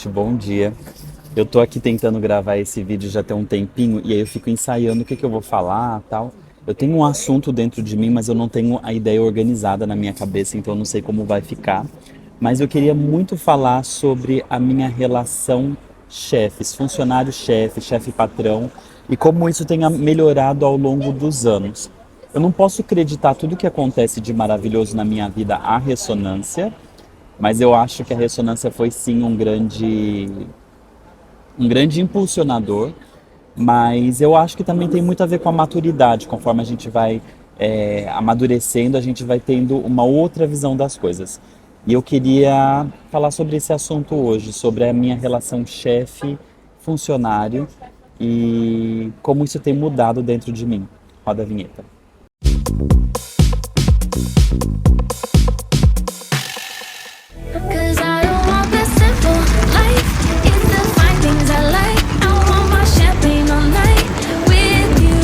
gente, bom dia. Eu tô aqui tentando gravar esse vídeo já tem um tempinho e aí eu fico ensaiando o que que eu vou falar, tal. Eu tenho um assunto dentro de mim, mas eu não tenho a ideia organizada na minha cabeça, então eu não sei como vai ficar. Mas eu queria muito falar sobre a minha relação chefes, funcionário-chefe, chefe-patrão e como isso tenha melhorado ao longo dos anos. Eu não posso acreditar tudo que acontece de maravilhoso na minha vida à ressonância, mas eu acho que a ressonância foi sim um grande impulsionador, mas eu acho que também tem muito a ver com a maturidade. Conforme a gente vai amadurecendo, a gente vai tendo uma outra visão das coisas. E eu queria falar sobre esse assunto hoje, sobre a minha relação chefe-funcionário e como isso tem mudado dentro de mim. Roda a vinheta. Cause I don't want the simple life. It's the fine things I like. I want my champagne all night with you.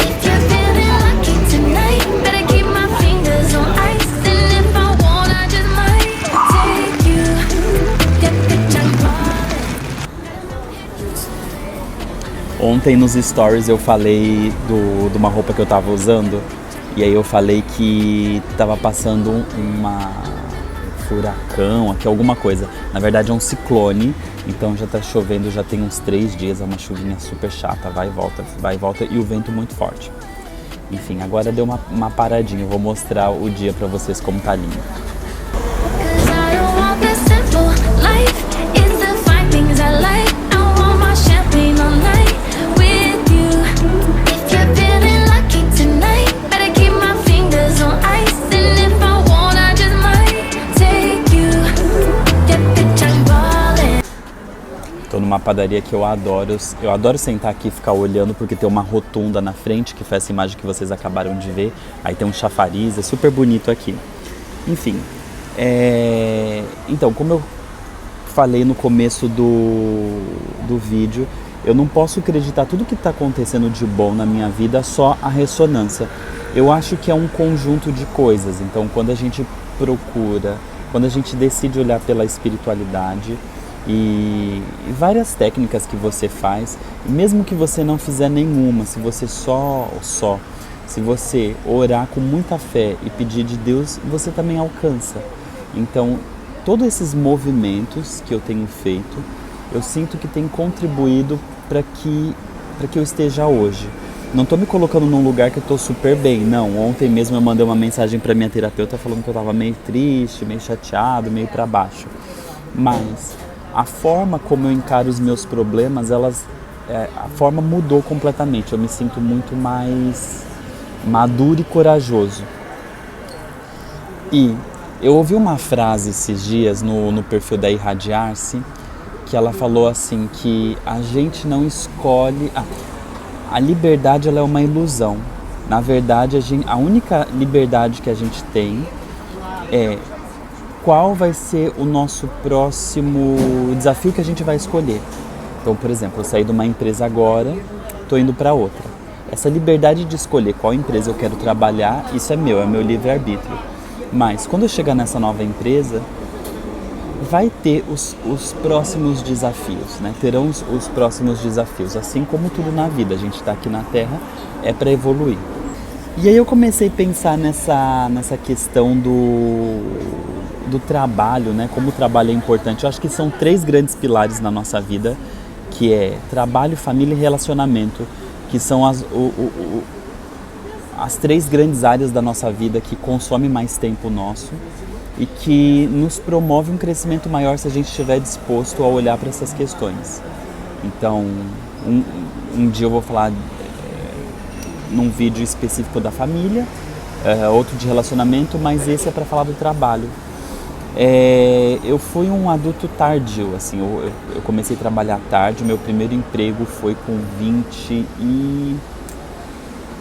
If you're feeling lucky tonight, better keep my fingers on ice. And if I want, I just might take you. Get the jackpot. Ontem nos stories eu falei de uma roupa que eu tava usando e aí eu falei que tava passando um furacão aqui, alguma coisa. Na verdade é um ciclone, então já tá chovendo já tem uns 3 dias, é uma chuvinha super chata, vai e volta e o vento muito forte. Enfim, agora deu uma paradinha, eu vou mostrar o dia pra vocês como tá lindo. Cause I don't want the simple life. It's the fine things I like. I want my champagne all night with you. If you're feeling lucky tonight, better keep my fingers on ice. And if I want, I just might take you. Get the jackpot. Tô numa padaria que eu adoro sentar aqui e ficar olhando porque tem uma rotunda na frente, que foi essa imagem que vocês acabaram de ver. Aí tem um chafariz, é super bonito aqui. Enfim, então, como eu falei no começo do vídeo, eu não posso acreditar tudo que está acontecendo de bom na minha vida só a ressonância. Eu acho que é um conjunto de coisas. Então, quando a gente procura, quando a gente decide olhar pela espiritualidade e várias técnicas que você faz, mesmo que você não fizer nenhuma, se você se você orar com muita fé e pedir de Deus, você também alcança. Então, todos esses movimentos que eu tenho feito, eu sinto que tem contribuído para que eu esteja hoje. Não estou me colocando num lugar que eu estou super bem, não. Ontem mesmo eu mandei uma mensagem para minha terapeuta falando que eu estava meio triste, meio chateado, meio para baixo. Mas a forma como eu encaro os meus problemas, a forma mudou completamente. Eu me sinto muito mais maduro e corajoso. E eu ouvi uma frase esses dias no perfil da Irradiar-se, que ela falou assim, que a gente não escolhe... A liberdade ela é uma ilusão. Na verdade, a única liberdade que a gente tem é qual vai ser o nosso próximo desafio que a gente vai escolher. Então, por exemplo, eu saí de uma empresa agora, estou indo para outra. Essa liberdade de escolher qual empresa eu quero trabalhar, isso é meu livre-arbítrio. Mas quando eu chegar nessa nova empresa, vai ter os próximos desafios, né? Terão os próximos desafios. Assim como tudo na vida, a gente está aqui na Terra, é para evoluir. E aí eu comecei a pensar nessa questão do trabalho, né? Como o trabalho é importante. Eu acho que são 3 grandes pilares na nossa vida, que é trabalho, família e relacionamento, que são as 3 grandes áreas da nossa vida que consomem mais tempo nosso e que nos promove um crescimento maior se a gente estiver disposto a olhar para essas questões. Então, um dia eu vou falar num vídeo específico da família, outro de relacionamento, mas esse é para falar do trabalho. Eu fui um adulto tardio, assim, eu comecei a trabalhar tarde, o meu primeiro emprego foi com 20 e...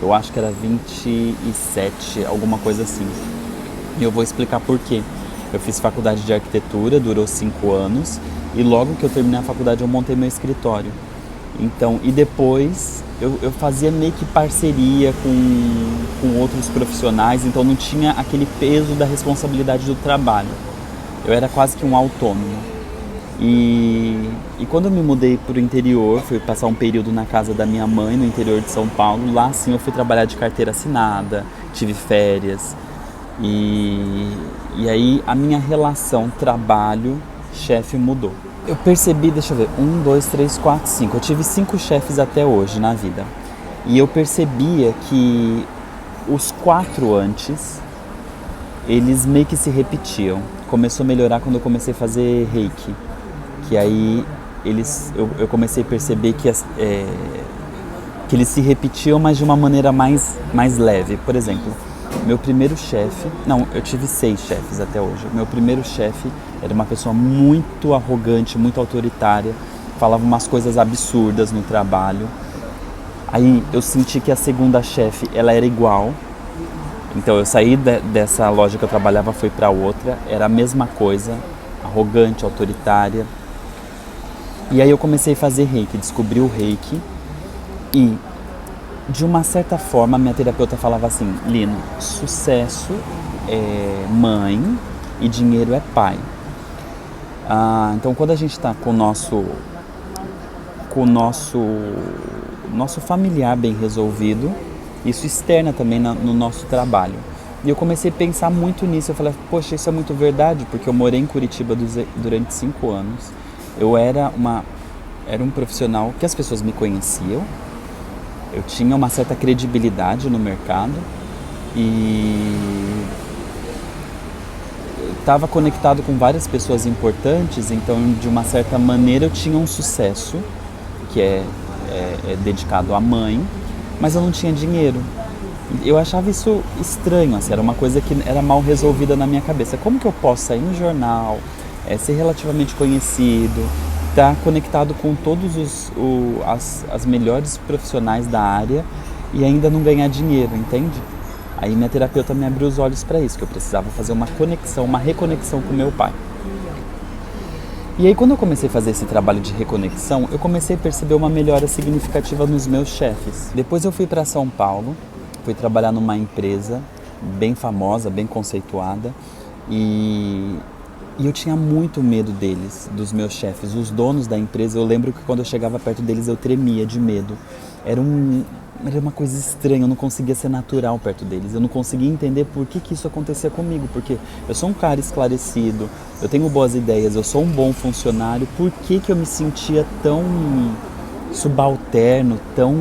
eu acho que era 27, alguma coisa assim. E eu vou explicar por quê. Eu fiz faculdade de arquitetura, durou 5 anos, e logo que eu terminei a faculdade eu montei meu escritório. Então, e depois eu fazia meio que parceria com outros profissionais, então não tinha aquele peso da responsabilidade do trabalho. Eu era quase que um autônomo. E quando eu me mudei para o interior, fui passar um período na casa da minha mãe, no interior de São Paulo. Lá sim eu fui trabalhar de carteira assinada, tive férias. E aí a minha relação trabalho-chefe mudou. Eu percebi, deixa eu ver, 1, 2, 3, 4, 5. Eu tive 5 chefes até hoje na vida. E eu percebia que os 4 antes, eles meio que se repetiam. Começou a melhorar quando eu comecei a fazer reiki. Que aí eu comecei a perceber que eles se repetiam, mas de uma maneira mais leve. Por exemplo, meu primeiro chefe... Não, eu tive 6 chefes até hoje. Meu primeiro chefe era uma pessoa muito arrogante, muito autoritária. Falava umas coisas absurdas no trabalho. Aí eu senti que a segunda chefe, ela era igual. Então eu saí dessa loja que eu trabalhava, fui para outra. Era a mesma coisa, arrogante, autoritária. E aí eu comecei a fazer reiki, descobri o reiki. E de uma certa forma, minha terapeuta falava assim: Lino, sucesso é mãe e dinheiro é pai. Então quando a gente está com o nosso familiar bem resolvido, isso externa também no nosso trabalho. E eu comecei a pensar muito nisso. Eu falei, poxa, isso é muito verdade, porque eu morei em Curitiba durante 5 anos. Eu era um profissional que as pessoas me conheciam. Eu tinha uma certa credibilidade no mercado e estava conectado com várias pessoas importantes, então de uma certa maneira eu tinha um sucesso que é dedicado à mãe, mas eu não tinha dinheiro. Eu achava isso estranho, assim, era uma coisa que era mal resolvida na minha cabeça. Como que eu posso sair no jornal, ser relativamente conhecido, estar conectado com todos as melhores profissionais da área e ainda não ganhar dinheiro, entende? Aí minha terapeuta me abriu os olhos para isso, que eu precisava fazer uma conexão, uma reconexão com meu pai. E aí quando eu comecei a fazer esse trabalho de reconexão, eu comecei a perceber uma melhora significativa nos meus chefes. Depois eu fui para São Paulo, fui trabalhar numa empresa bem famosa, bem conceituada, e eu tinha muito medo deles, dos meus chefes, os donos da empresa. Eu lembro que quando eu chegava perto deles eu tremia de medo. Era uma coisa estranha, eu não conseguia ser natural perto deles. Eu não conseguia entender por que isso acontecia comigo, porque eu sou um cara esclarecido, eu tenho boas ideias, eu sou um bom funcionário. Por que eu me sentia tão subalterno, tão...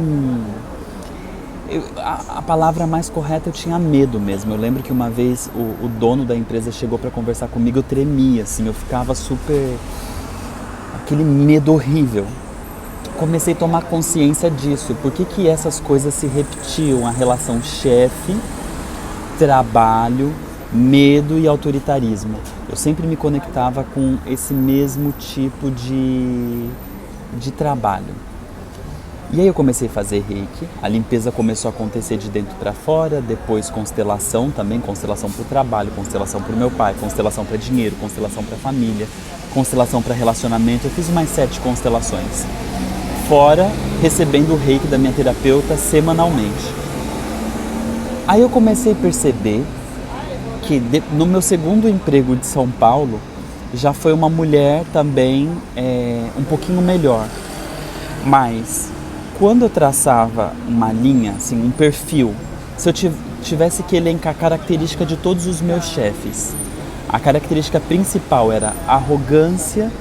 A palavra mais correta, eu tinha medo mesmo. Eu lembro que uma vez o dono da empresa chegou para conversar comigo, eu tremia, assim, eu ficava super... aquele medo horrível. Comecei a tomar consciência disso. Por que essas coisas se repetiam? A relação chefe, trabalho, medo e autoritarismo. Eu sempre me conectava com esse mesmo tipo de trabalho. E aí eu comecei a fazer reiki, a limpeza começou a acontecer de dentro para fora, depois constelação também, constelação para o trabalho, constelação para o meu pai, constelação para dinheiro, constelação para família, constelação para relacionamento. Eu fiz mais 7 constelações, fora recebendo o reiki da minha terapeuta semanalmente. Aí eu comecei a perceber que no meu segundo emprego de São Paulo, já foi uma mulher também um pouquinho melhor, mas... quando eu traçava uma linha, assim, um perfil, se eu tivesse que elencar a característica de todos os meus chefes, a característica principal era arrogância,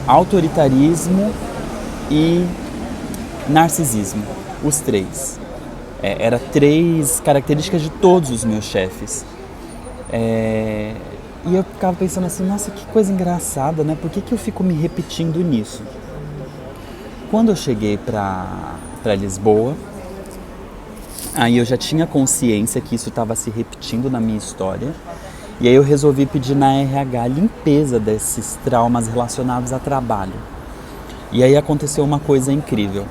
autoritarismo e narcisismo. Os 3. Era 3 características de todos os meus chefes. E eu ficava pensando assim, nossa, que coisa engraçada, né? Por que eu fico me repetindo nisso? Quando eu cheguei para Lisboa, aí eu já tinha consciência que isso estava se repetindo na minha história. E aí eu resolvi pedir na RH limpeza desses traumas relacionados a trabalho. E aí aconteceu uma coisa incrível.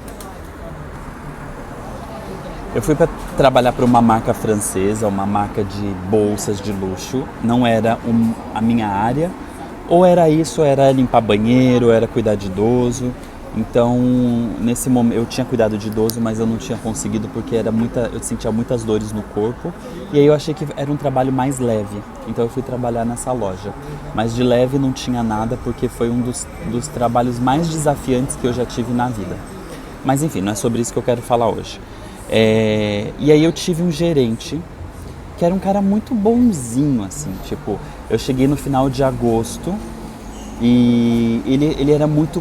Eu fui para trabalhar para uma marca francesa, uma marca de bolsas de luxo. Não era a minha área. Ou era isso, ou era limpar banheiro, ou era cuidar de idoso. Então, nesse momento, eu tinha cuidado de idoso, mas eu não tinha conseguido porque eu sentia muitas dores no corpo. E aí eu achei que era um trabalho mais leve. Então eu fui trabalhar nessa loja. Mas de leve não tinha nada porque foi um dos trabalhos mais desafiantes que eu já tive na vida. Mas enfim, não é sobre isso que eu quero falar hoje. E aí eu tive um gerente que era um cara muito bonzinho, assim. Tipo, eu cheguei no final de agosto e ele era muito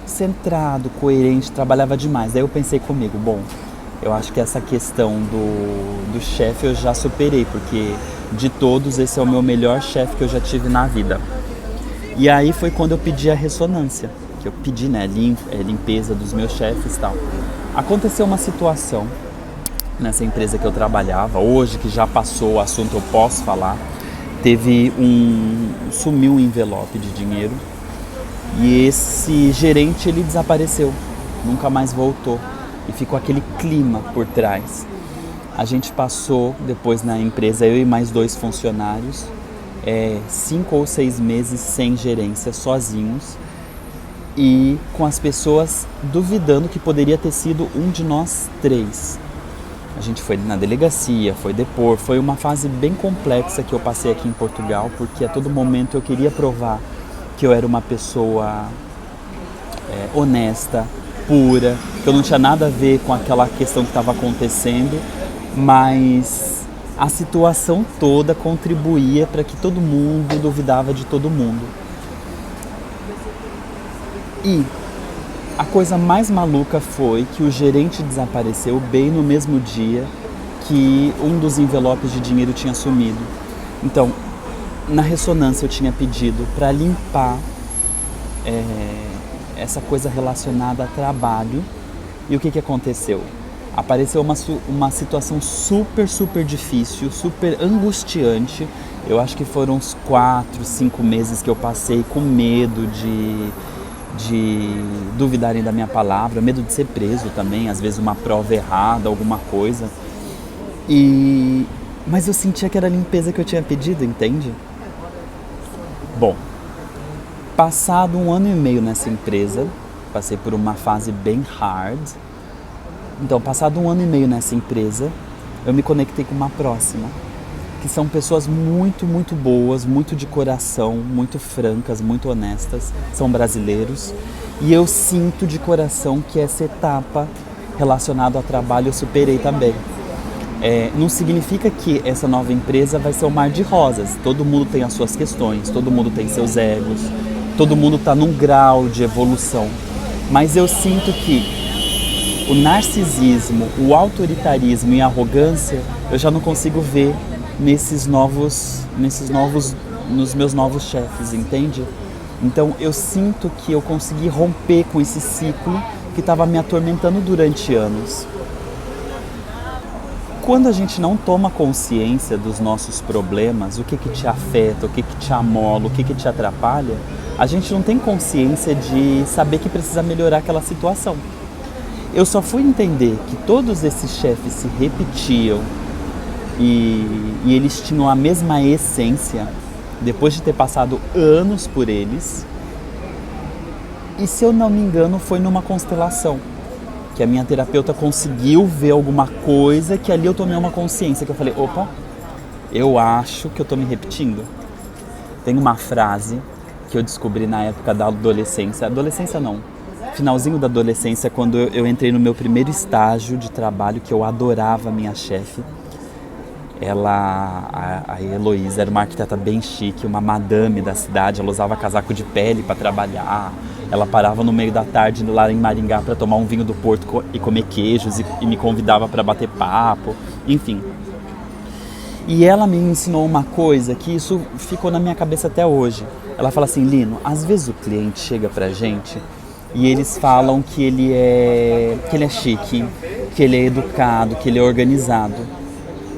centrado, coerente, trabalhava demais. Daí eu pensei comigo, bom, eu acho que essa questão do chefe eu já superei, porque de todos esse é o meu melhor chefe que eu já tive na vida. E aí foi quando eu pedi a ressonância, que eu pedi, né, limpeza dos meus chefes e tal. Aconteceu uma situação nessa empresa que eu trabalhava, hoje que já passou o assunto, eu posso falar, sumiu um envelope de dinheiro. E esse gerente, ele desapareceu, nunca mais voltou. E ficou aquele clima por trás. A gente passou, depois na empresa, eu e mais 2 funcionários, 5 ou 6 meses sem gerência, sozinhos. E com as pessoas duvidando que poderia ter sido um de nós 3. A gente foi na delegacia, foi depor. Foi uma fase bem complexa que eu passei aqui em Portugal, porque a todo momento eu queria provar que eu era uma pessoa honesta, pura, que eu não tinha nada a ver com aquela questão que estava acontecendo, mas a situação toda contribuía para que todo mundo duvidava de todo mundo. E a coisa mais maluca foi que o gerente desapareceu bem no mesmo dia que um dos envelopes de dinheiro tinha sumido. Então, na ressonância eu tinha pedido para limpar essa coisa relacionada a trabalho. E o que aconteceu? Apareceu uma situação super, super difícil, super angustiante. Eu acho que foram uns 4, 5 meses que eu passei com medo de duvidarem da minha palavra, medo de ser preso também, às vezes uma prova errada, alguma coisa. Mas eu sentia que era a limpeza que eu tinha pedido, entende? Bom, passado 1 ano e meio nessa empresa, passei por uma fase bem hard. Então, passado 1 ano e meio nessa empresa, eu me conectei com uma próxima, que são pessoas muito, muito boas, muito de coração, muito francas, muito honestas, são brasileiros. E eu sinto de coração que essa etapa relacionada ao trabalho eu superei também. Não significa que essa nova empresa vai ser um mar de rosas. Todo mundo tem as suas questões, todo mundo tem seus egos, todo mundo está num grau de evolução. Mas eu sinto que o narcisismo, o autoritarismo e a arrogância eu já não consigo ver nos meus novos chefes, entende? Então eu sinto que eu consegui romper com esse ciclo que estava me atormentando durante anos. Quando a gente não toma consciência dos nossos problemas, o que te afeta, o que te amola, o que te atrapalha, a gente não tem consciência de saber que precisa melhorar aquela situação. Eu só fui entender que todos esses chefes se repetiam e eles tinham a mesma essência depois de ter passado anos por eles. E se eu não me engano, foi numa constelação que a minha terapeuta conseguiu ver alguma coisa que ali eu tomei uma consciência, que eu falei, opa, eu acho que eu tô me repetindo. Tem uma frase que eu descobri na época da adolescência não, finalzinho da adolescência, quando eu entrei no meu primeiro estágio de trabalho, que eu adorava a minha chefe. A Heloísa, era uma arquiteta bem chique, uma madame da cidade, ela usava casaco de pele para trabalhar, ela parava no meio da tarde lá em Maringá para tomar um vinho do Porto e comer queijos e me convidava para bater papo, enfim. E ela me ensinou uma coisa que isso ficou na minha cabeça até hoje. Ela fala assim, Lino, às vezes o cliente chega pra gente e eles falam que ele é chique, que ele é educado, que ele é organizado.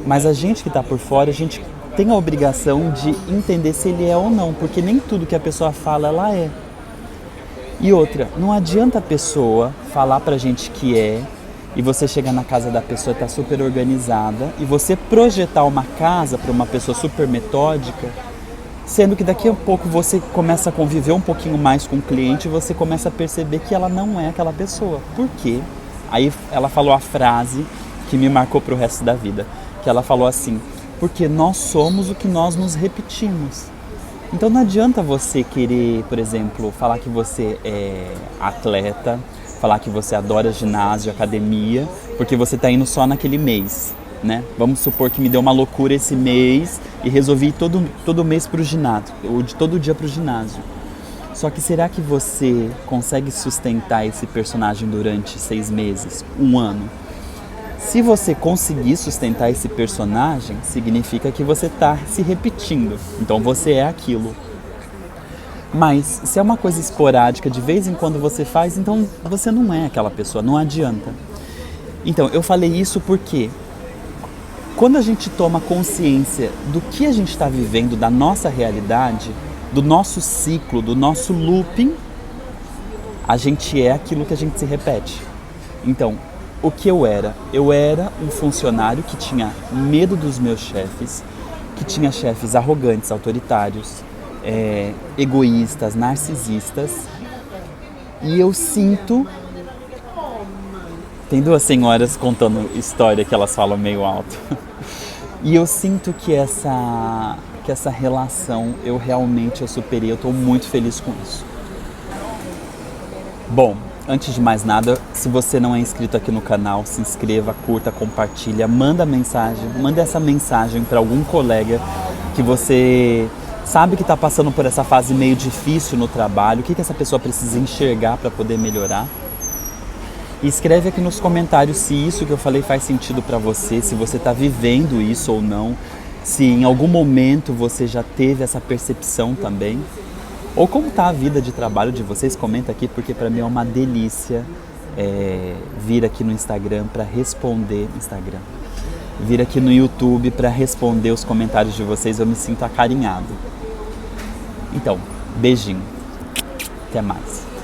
Mas a gente que está por fora, a gente tem a obrigação de entender se ele é ou não, porque nem tudo que a pessoa fala, ela é. E outra, não adianta a pessoa falar pra gente que é, e você chegar na casa da pessoa e tá super organizada, e você projetar uma casa para uma pessoa super metódica, Sendo que daqui a pouco você começa a conviver um pouquinho mais com o cliente e você começa a perceber que ela não é aquela pessoa. Por quê? Aí ela falou a frase que me marcou pro resto da vida. Que ela falou assim, porque nós somos o que nós nos repetimos. Então não adianta você querer, por exemplo, falar que você é atleta, falar que você adora ginásio, academia, porque você está indo só naquele mês, né? Vamos supor que me deu uma loucura esse mês e resolvi ir todo mês para o ginásio, ou de todo dia para o ginásio. Só que será que você consegue sustentar esse personagem durante 6 meses, 1 ano? Se você conseguir sustentar esse personagem, significa que você está se repetindo. Então você é aquilo. Mas se é uma coisa esporádica, de vez em quando você faz, então você não é aquela pessoa, não adianta. Então eu falei isso porque quando a gente toma consciência do que a gente está vivendo, da nossa realidade, do nosso ciclo, do nosso looping, a gente é aquilo que a gente se repete. Então, o que eu era? Eu era um funcionário que tinha medo dos meus chefes, que tinha chefes arrogantes, autoritários, egoístas, narcisistas. E eu sinto... Tem 2 senhoras contando história que elas falam meio alto. E eu sinto que essa relação eu realmente superei. Eu estou muito feliz com isso. Bom, antes de mais nada, se você não é inscrito aqui no canal, se inscreva, curta, compartilha, manda essa mensagem para algum colega que você sabe que está passando por essa fase meio difícil no trabalho, o que essa pessoa precisa enxergar para poder melhorar. E escreve aqui nos comentários se isso que eu falei faz sentido para você, se você está vivendo isso ou não, se em algum momento você já teve essa percepção também. Ou como está a vida de trabalho de vocês, comenta aqui, porque para mim é uma delícia vir aqui no Instagram para responder vir aqui no YouTube para responder os comentários de vocês, eu me sinto acarinhado. Então, beijinho, até mais.